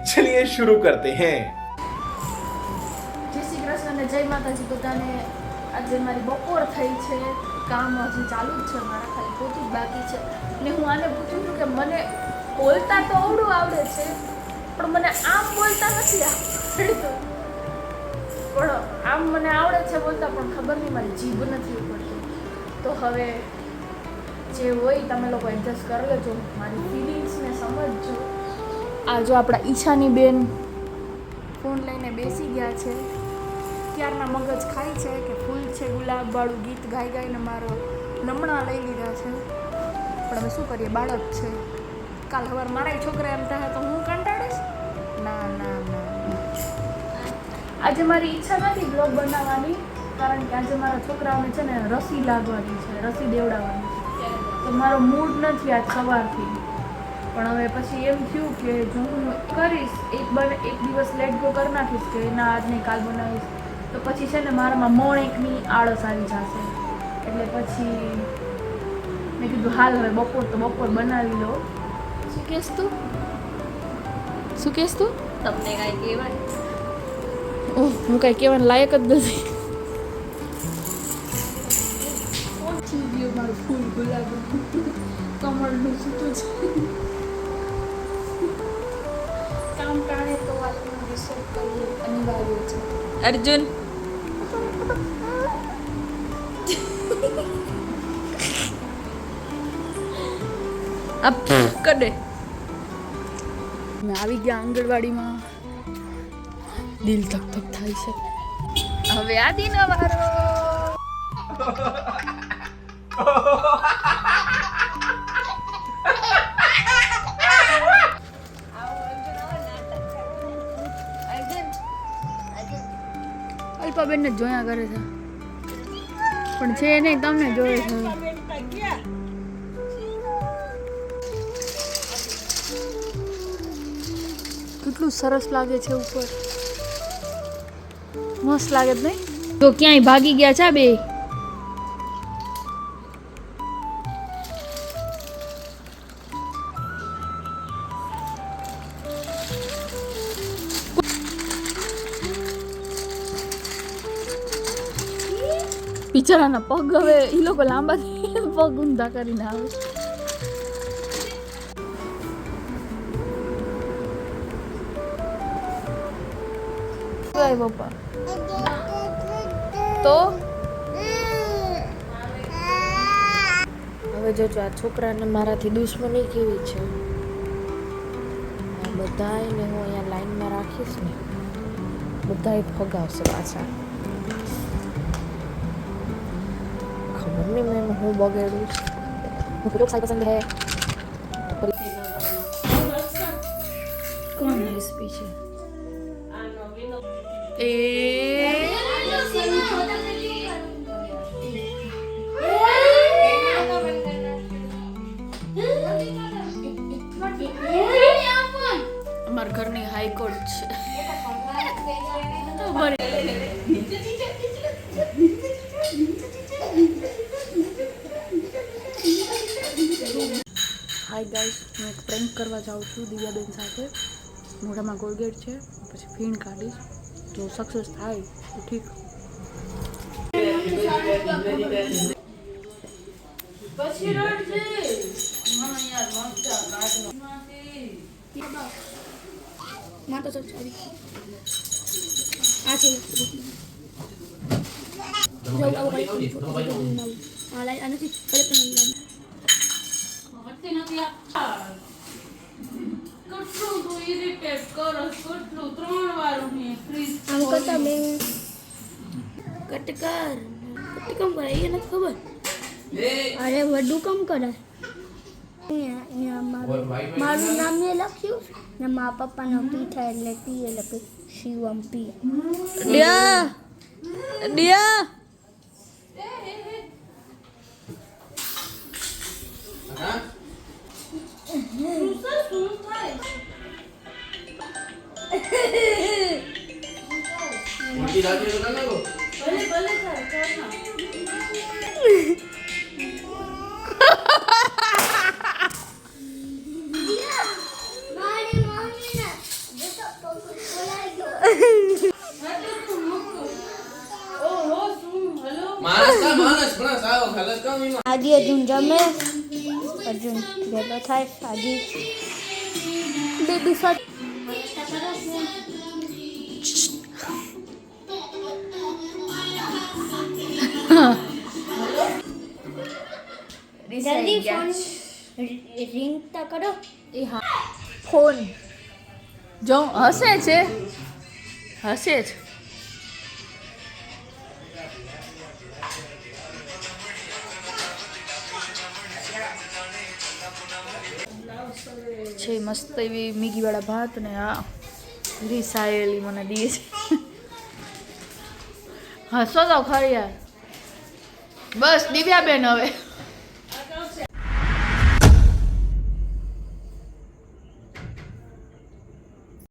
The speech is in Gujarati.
चलिए शुरू करते हैं। જય શ્રી કૃષ્ણ અને જય માતાજી બધાને। આજે મારી બપોર થઈ છે, કામ હજી ચાલુ જ છે, મારા ખાલી પોતું જ બાકી છે ને હું આને પૂછું છું કે મને બોલતા તો આવડું આવડે છે પણ મને આમ બોલતા નથી આવડતું। પણ આમ મને આવડે છે બોલતા પણ ખબર નહીં મારી જીભ નથી ઉપડતી। તો હવે જે હોય તમે લોકો એડજસ્ટ કરી લેજો, મારી ફિલિંગ્સને સમજજો। આ જો આપણા ઈચ્છાની બેન ફોન લઈને બેસી ગયા છે, ક્યારના મગજ ખાય છે કે ફૂલ છે ગુલાબવાળું ગીત ગાઈ ગાઈને મારો નમણા લઈ લીધા છે। પણ હવે શું કરીએ, બાળક છે। કાલ સવાર મારા છોકરા એમ થાય તો હું કંટાળીશ? ના ના ના, આજે મારી ઈચ્છા નથી બ્લોગ બનાવવાની, કારણ કે આજે મારા છોકરાઓને છે ને રસી લાગવાની છે, રસી દેવડાવવાની છે, તો મારો મૂડ નથી આજ સવારથી। પણ હવે પછી એમ થયું કે જો હું કરીશ એક દિવસ લેટ ગો કરી નાખીશ કે ના આજ નહીં કાલ બનાવીશ તો પછી છે ને મારામાં મોણેકની આળસ આવી જશે। એટલે પછી મેં કીધું હાલ હવે બપોર તો બપોર બનાવી લો। શું કહેશ તું? શું કહેશ તું? તમને કાંઈ કહેવાય? ઓહ, હું કાંઈ કહેવાનું લાયક જ નથી। મારું ફૂલ ગુલાબ કમળનું સૂતું છે। કામ ટાણે તો વાતનું રિસર્ચ કરવું અનિવાર્ય છે। અર્જુન અપ કડે મેં આવી ગયા આંગણવાડીમાં, દિલ ધક ધક થાય છે। હવે આ દિન વારો અલ્પાબેનને જોયા કરે છે પણ છે નહીં, તમને જોવે છે। કેટલું સરસ લાગે છે ઉપર, મસ્ત લાગે જ નહીં? તો ક્યાંય ભાગી ગયા છે બે? બિચારાના પગ હવે એ લોકો લાંબા થઈ પગ ઊંધા કરીને આવે। પપ્પા તો હવે જોજો આ છોકરાને મારાથી દુશ્મની કેવી છે। આ બધાને હું અહીંયા લાઈનમાં રાખીશ ને, બધાએ ફગાવશે પાછા। ખબર નહીં મેં હું બગેડું છું। मुझे लोग साइकिल पसंद है। कौन है इस पीछे? ए हमारे घर में हाई कोर्ट हाय गाइस, मैं एक प्रेंक करवा जाऊँ છું દિવ્યાબેન સાથે। મોઢામાં કોલગેટ છે, પછી ફીણ કાઢીશ, તો સક્સેસ થાય તો ઠીક। પછી રડજે મને યાર મસ્તા કાઢો માં તો સોરી આ છે જો આવો ભાઈ આ લાઈ આનાથી પડે તો નહીં નથી કેટલું તું ઇરિટેટ કરસ, કેટલું 3 વાર હું ફ્રીઝ આમ કરતા બે કટ કર કમ કરે એ નથી ખબર। અરે વડું કમ કરે? મારું નામ મેં લખ્યું ને મારા પપ્પાનો પી થાય એટલે પી એટલે શિવમ પી। ડિયા ડિયા આદિ અર્જુન જમે, અર્જુન વહેલો થાય, આદિ બેબી ફટ જલ્દી ફોન રિંગ તો કરો. એ હા ફોન જો હસે છે હસે જ છે મસ્ત એવી મીગીવાળા ભાત ને આ રીસાયેલી મને દીએ છે. હસો તો ખરી યાર. બસ દિવ્યાબેન હવે